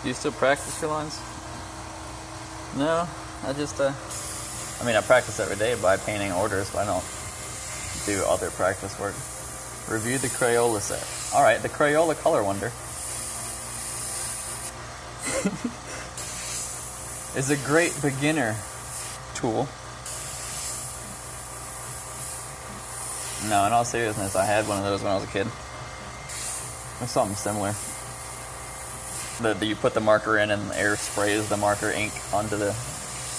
Do you still practice your lines? No, I just, I mean, I practice every day by painting orders, but I don't do other practice work. Review the Crayola set. Alright, the Crayola Color Wonder is a great beginner tool. No, in all seriousness, I had one of those when I was a kid. Or something similar. You put the marker in and the air sprays the marker ink onto the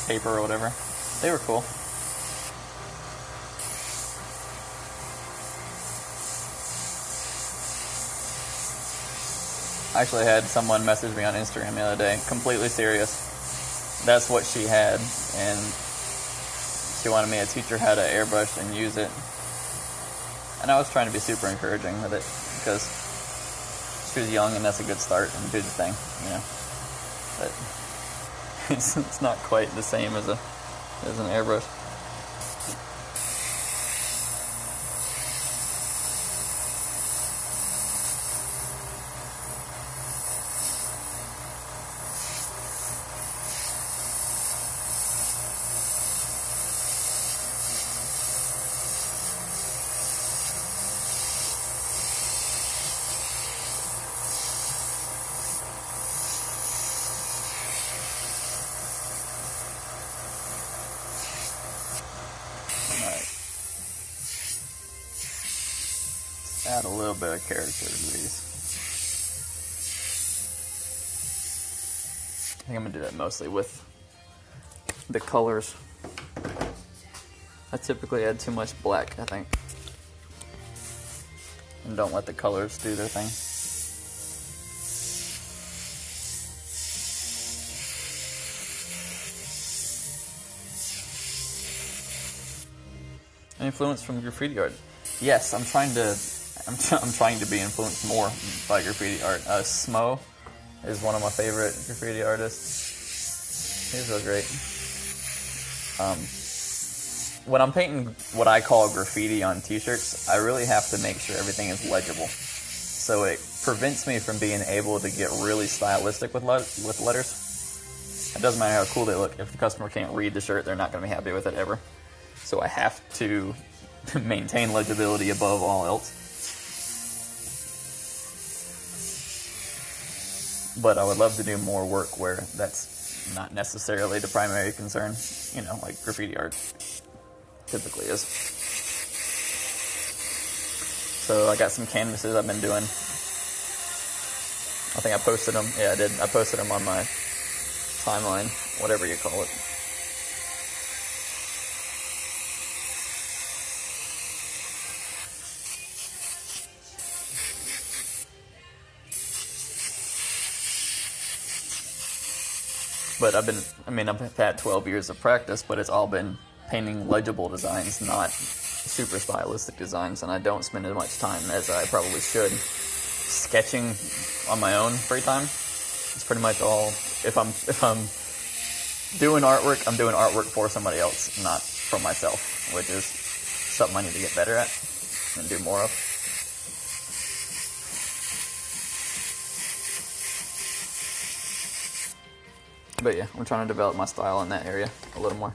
paper or whatever. They were cool. I actually had someone message me on Instagram the other day, completely serious. That's what she had, and she wanted me to teach her how to airbrush and use it. And I was trying to be super encouraging with it, because she was young and that's a good start and do the thing, you know. But it's not quite the same as an airbrush. Add a little bit of character to these. I think I'm gonna do that mostly with the colors. I typically add too much black, I think. And don't let the colors do their thing. Influence from graffiti art. Yes, I'm trying to be influenced more by graffiti art. Smo is one of my favorite graffiti artists. He's real great. When I'm painting what I call graffiti on t-shirts, I really have to make sure everything is legible. So it prevents me from being able to get really stylistic with letters. It doesn't matter how cool they look. If the customer can't read the shirt, they're not going to be happy with it ever. So I have to maintain legibility above all else. But I would love to do more work where that's not necessarily the primary concern, you know, like graffiti art typically is. So I got some canvases I've been doing. I think I posted them. Yeah, I did. I posted them on my timeline, whatever you call it. But I've had 12 years of practice, but it's all been painting legible designs, not super stylistic designs, and I don't spend as much time as I probably should sketching on my own free time. It's pretty much all, if I'm doing artwork, I'm doing artwork for somebody else, not for myself, which is something I need to get better at and do more of. But yeah, I'm trying to develop my style in that area a little more.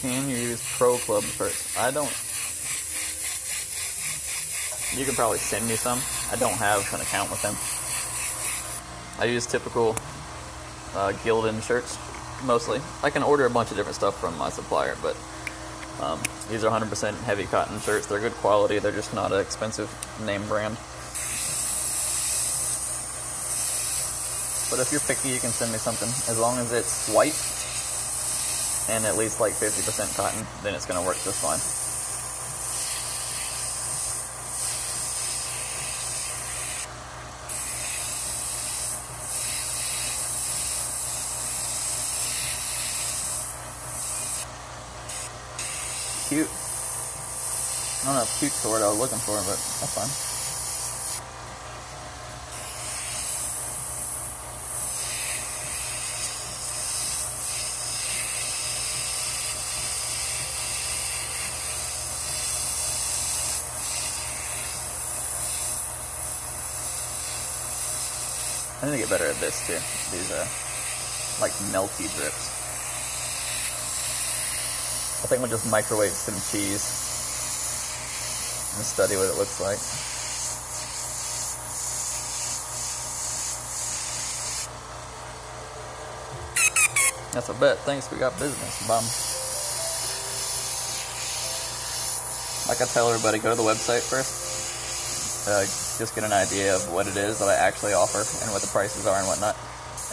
Can you use Pro Club first? I don't. You can probably send me some. I don't have an account with them. I use typical Gildan shirts, mostly. I can order a bunch of different stuff from my supplier, but these are 100% heavy cotton shirts. They're good quality. They're just not an expensive name brand. But if you're picky, you can send me something. As long as it's white and at least like 50% cotton, then it's going to work just fine. Cute. I don't know if cute's the word I was looking for, but that's fine. I need to get better at this too. These like melty drips. I think we'll just microwave some cheese and study what it looks like. That's a bet. Thanks, we got business. Bum. Like I tell everybody, go to the website first. Just get an idea of what it is that I actually offer and what the prices are and whatnot.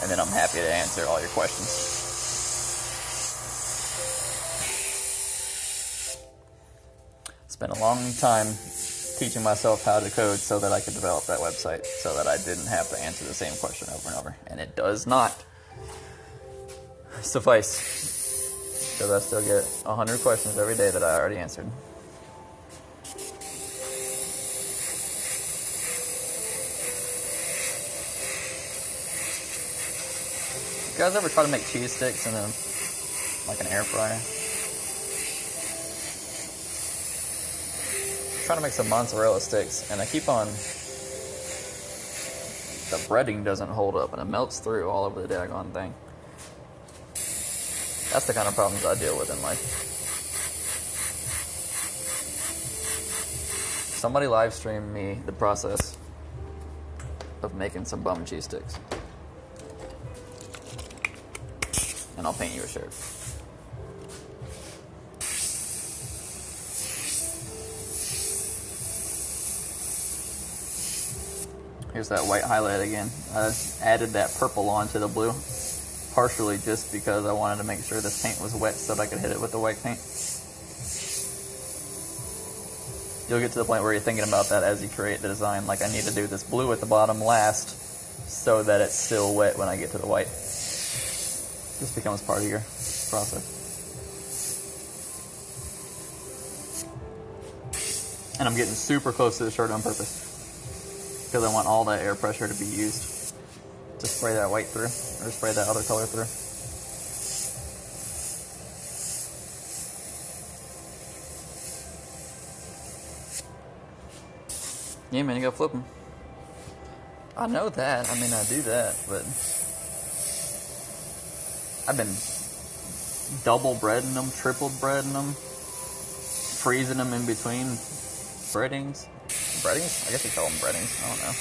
And then I'm happy to answer all your questions. Spent a long time teaching myself how to code so that I could develop that website, so that I didn't have to answer the same question over and over. And it does not suffice, because I still get 100 questions every day that I already answered. You guys ever try to make cheese sticks in like an air fryer? I'm trying to make some mozzarella sticks, and I keep on, the breading doesn't hold up, and it melts through all over the daggone thing. That's the kind of problems I deal with in life. Somebody live stream me the process of making some bum cheese sticks, and I'll paint you a shirt. Here's that white highlight again. I added that purple onto the blue, partially just because I wanted to make sure this paint was wet so that I could hit it with the white paint. You'll get to the point where you're thinking about that as you create the design, like I need to do this blue at the bottom last so that it's still wet when I get to the white. This becomes part of your process. And I'm getting super close to the shirt on purpose, because I want all that air pressure to be used to spray that white through, or spray that other color through. Yeah, man, you gotta flip them. I know that. I mean, I do that, but I've been double breading them, triple breading them, freezing them in between breadings. Breadings? I guess you call them breadings. I don't know.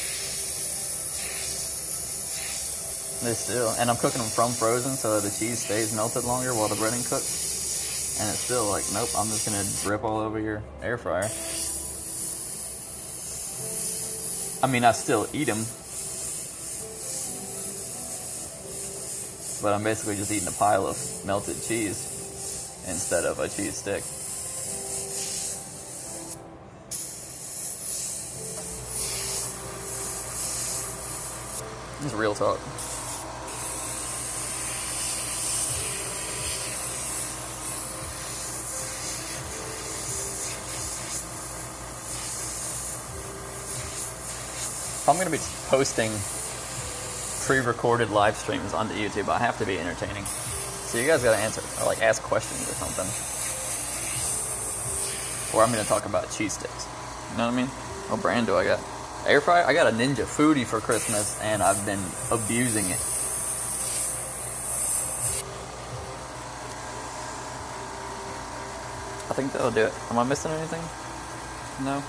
They still, and I'm cooking them from frozen so that the cheese stays melted longer while the breading cooks. And it's still like, nope, I'm just gonna drip all over your air fryer. I mean, I still eat them, but I'm basically just eating a pile of melted cheese instead of a cheese stick. It's real talk. I'm going to be posting pre-recorded live streams onto YouTube. I have to be entertaining. So you guys got to answer, or like ask questions or something. Or I'm going to talk about cheese sticks. You know what I mean? What brand do I got? Air fryer? I got a Ninja Foodie for Christmas, and I've been abusing it. I think that'll do it. Am I missing anything? No?